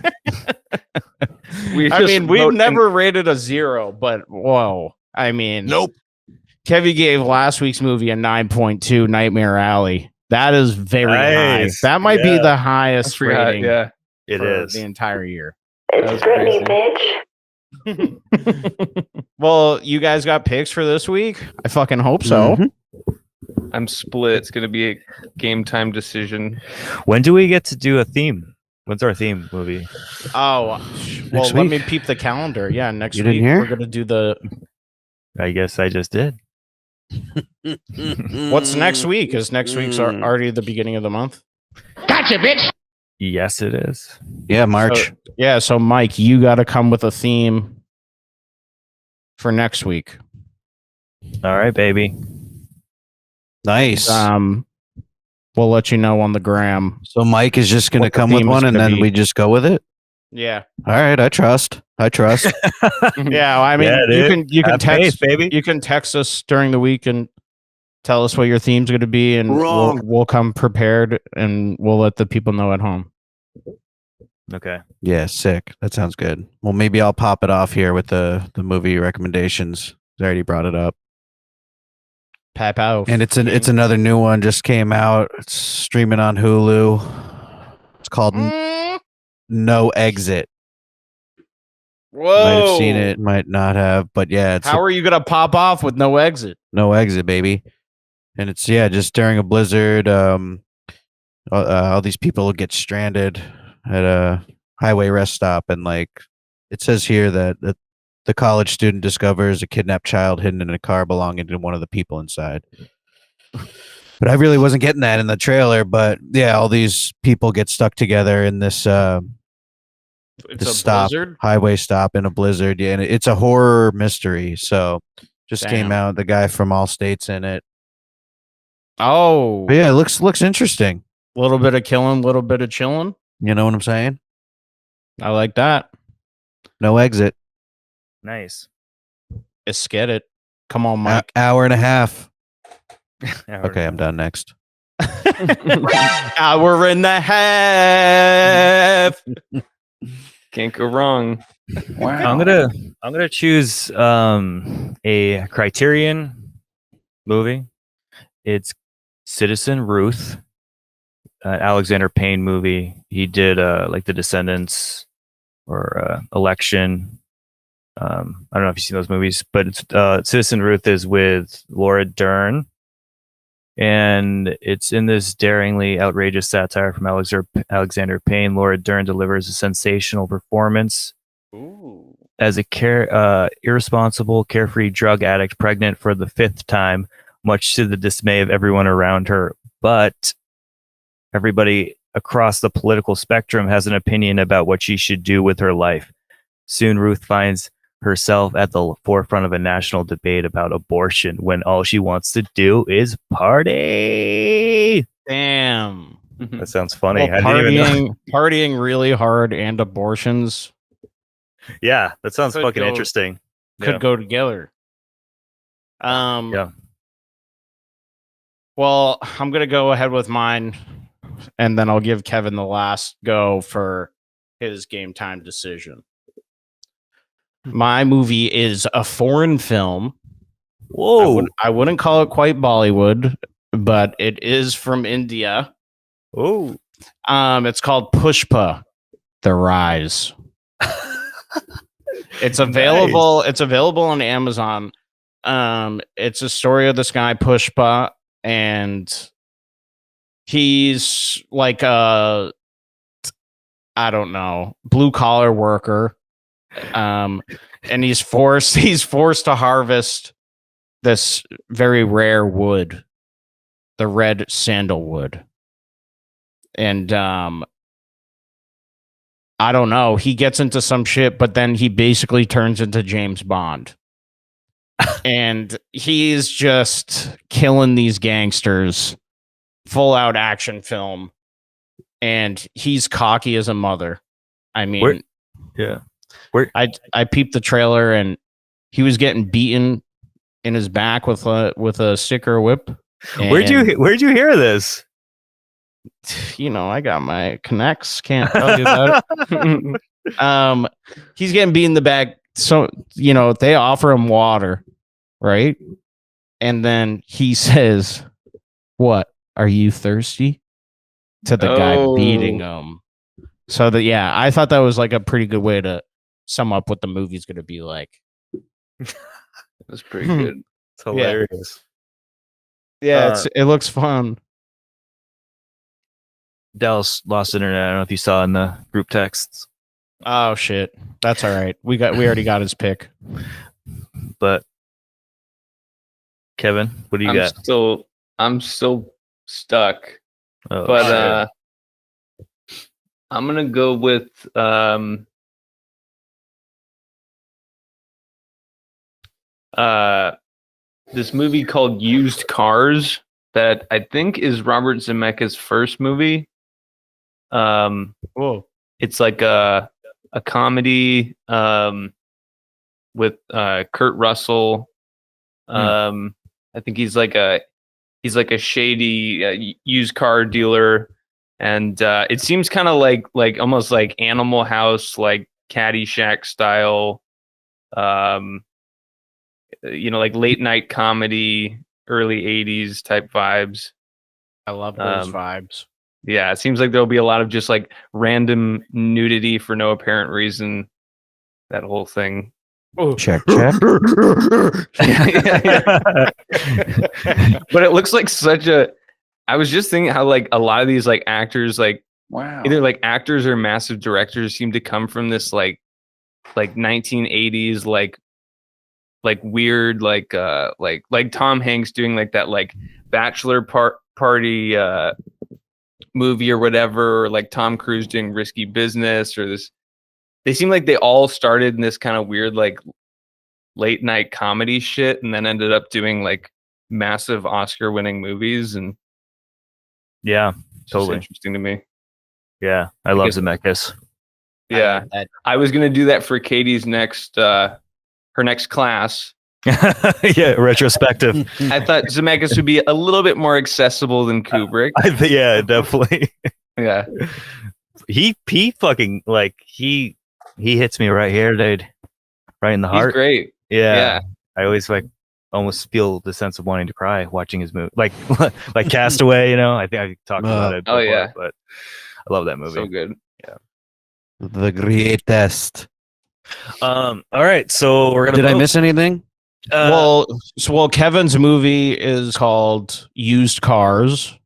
We've never rated a 0, but whoa. I mean, nope. Kevin gave last week's movie a 9.2, Nightmare Alley. That is very high. That might be the highest rating. Yeah, it is the entire year. It's Britney, bitch. Well, you guys got picks for this week? I fucking hope so. Mm-hmm. I'm split. It's going to be a game time decision. When do we get to do a theme? When's our theme movie? Oh, well, let me peep the calendar. Yeah, next week we're going to do the... I guess I just did. What's next week? Is next week's already the beginning of the month? Gotcha, bitch. Yes, it is. Yeah, March. So Mike, you got to come with a theme for next week. All right, baby. Nice. We'll let you know on the gram. So Mike is just going to come with one, and then we just go with it. Yeah. All right. I trust. Yeah. I mean, you can text, baby. You can text us during the week and tell us what your theme's going to be, and we'll come prepared, and we'll let the people know at home. Okay. Yeah. Sick. That sounds good. Well, maybe I'll pop it off here with the movie recommendations. I already brought it up. Pow. And it's another new one, just came out. It's streaming on Hulu. It's called No Exit. Whoa. Might have seen it, might not have, but yeah. How are you gonna pop off with no exit? No exit, baby. And it's just during a blizzard. All these people get stranded at a highway rest stop, and like it says here that the college student discovers a kidnapped child hidden in a car belonging to one of the people inside. But I really wasn't getting that in the trailer. But yeah, all these people get stuck together in this blizzard? Highway stop in a blizzard. Yeah, and it's a horror mystery. So just came out. The guy from All State's in it. Oh, but yeah, it looks interesting. A little bit of killing, a little bit of chilling. You know what I'm saying? I like that. No exit. Nice. Let's get it. Come on, Mike. Hour and a half. Okay, I'm done. Next. Hour and a half. Can't go wrong. Wow. I'm gonna choose a Criterion movie. It's Citizen Ruth, Alexander Payne movie. He did like The Descendants or Election. I don't know if you've seen those movies, but it's Citizen Ruth is with Laura Dern, and it's in this daringly outrageous satire from Alexander Payne. Laura Dern delivers a sensational performance as a irresponsible, carefree drug addict pregnant for the 5th time, much to the dismay of everyone around her. But everybody across the political spectrum has an opinion about what she should do with her life. Soon Ruth finds herself at the forefront of a national debate about abortion when all she wants to do is party. Damn. That sounds funny. Well, I didn't even know. Partying really hard and abortions. Yeah, that sounds fucking interesting. could go together. Yeah. Well, I'm gonna go ahead with mine, and then I'll give Kevin the last go for his game time decision. My movie is a foreign film. Whoa. I wouldn't call it quite Bollywood, but it is from India. Oh. It's called Pushpa, The Rise. It's available. It's available on Amazon. It's a story of this guy Pushpa, and he's like a, I don't know, blue collar worker. And he's forced to harvest this very rare wood, the red sandalwood. And I don't know, he gets into some shit, but then he basically turns into James Bond. And he's just killing these gangsters, full out action film. And he's cocky as a mother. I mean, I peeped the trailer, and he was getting beaten in his back with a stick or a whip. Where'd you hear this? You know, I got my connects. Can't tell you about it. He's getting beaten in the back. So, you know, they offer him water, right? And then he says, "What? Are you thirsty?" to the guy beating him. So that, yeah, I thought that was like a pretty good way to sum up what the movie's going to be like. That's pretty good. It's hilarious. Yeah, it looks fun. Dallas lost internet. I don't know if you saw in the group texts. Oh shit. That's all right. We already got his pick. But Kevin, what do you got? I'm still stuck. Oh, but I'm gonna go with this movie called Used Cars that I think is Robert Zemeckis' first movie. It's like a comedy with Kurt Russell. I think he's like a shady used car dealer, and it seems kind of like almost like Animal House, like Caddyshack style. You know, like late night comedy, early 80s type vibes. I love those vibes. Yeah, it seems like there'll be a lot of just like random nudity for no apparent reason. That whole thing. Check. Yeah. But it looks like I was just thinking how like a lot of these like actors, like either like actors or massive directors seem to come from this like 1980s like weird like Tom Hanks doing like that like bachelor party movie or whatever, or like Tom Cruise doing Risky Business, or this. They seem like they all started in this kind of weird like late night comedy shit, and then ended up doing like massive Oscar winning movies. And yeah, totally interesting to me. Yeah, I love Zemeckis. Yeah, I was gonna do that for Katie's next her next class. Yeah, retrospective. I thought Zemeckis would be a little bit more accessible than Kubrick. Yeah, definitely. Yeah, he fucking like he hits me right here, dude, right in the heart. He's great. Yeah. I always like almost feel the sense of wanting to cry watching his movie, like Castaway. You know, I think I talked about it before, yeah, but I love that movie. So good. Yeah, the greatest. All right, so we're gonna. Did I miss anything? Well, Kevin's movie is called Used Cars.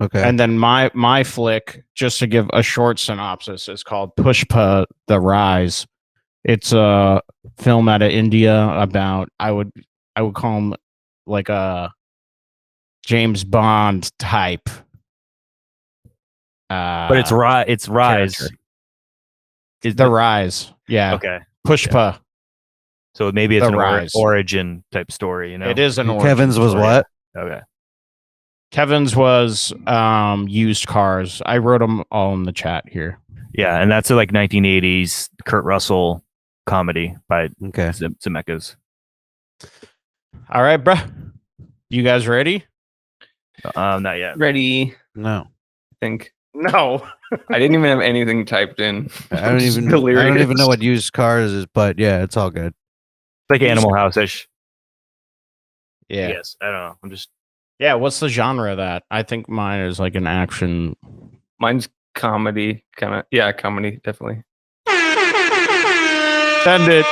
Okay. And then my flick, just to give a short synopsis, is called Pushpa, The Rise. It's a film out of India about, I would call him like a James Bond type. But it's Rise. Is The Rise. Yeah. Okay. Pushpa. Yeah. So maybe it's The an origin type story, you know? It is an origin. Kevin's was story. what? Okay. Kevin's was Used Cars. I wrote them all in the chat here. Yeah, and that's a like 1980s Kurt Russell comedy by Okay. Zemeckis. All right, bro. You guys ready? Not yet. Ready? No. I think. No. I didn't even have anything typed in. I don't Just even know what used cars is, but yeah, it's all good. Like Animal House-ish. Yeah. Yes. I don't know. I'm just. Yeah. What's the genre of that? I think mine is like an action. Mine's comedy, kind of. Yeah, comedy, definitely. Send it.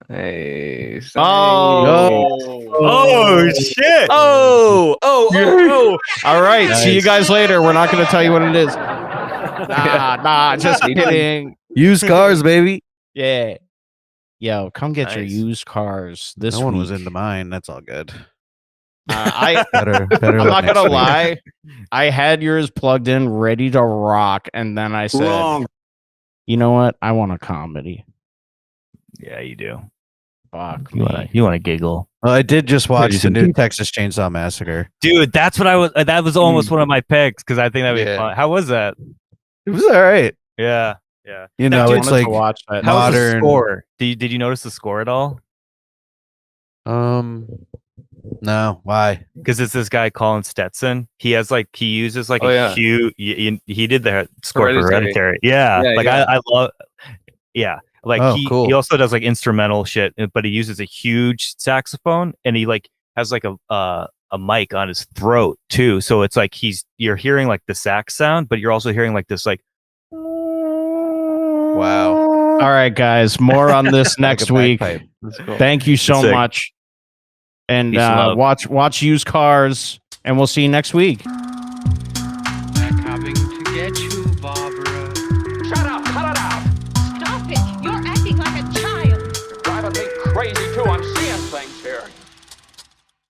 Hey. Oh shit! Oh. All right. Nice. See you guys later. We're not going to tell you what it is. Nah. Just kidding. Used cars, baby. Yeah. Yo, come get your Nice. used cars this No one week. was into mine. That's all good. I Better. I'm not next gonna week. lie. I had yours plugged in, ready to rock, and then I said, "You know what? I want a comedy." Yeah, you do. Fuck You want to giggle, Well, I did just watch There's the some new people- Texas Chainsaw Massacre. dude. That's what I was. That was almost one of my picks because I think that'd be Yeah. fun. How was that? It was all right. Yeah. You know, I it's wanted like to watch that. How was the modern. score? Did you notice the score at all? No, why? Because it's this guy Colin Stetson. He uses like Oh, a yeah. huge. He did the score for Hereditary. Hereditary. Yeah, Yeah, like yeah. I love. Yeah, like Oh, he cool. also does like instrumental shit, but he uses a huge saxophone and he like has like a mic on his throat too. So it's like you're hearing like the sax sound, but you're also hearing like this like. Wow. All right, guys. More on this next week. bagpipe. That's cool. Thank you so Sick. much. And Peace and love. watch used cars, and we'll see you next week.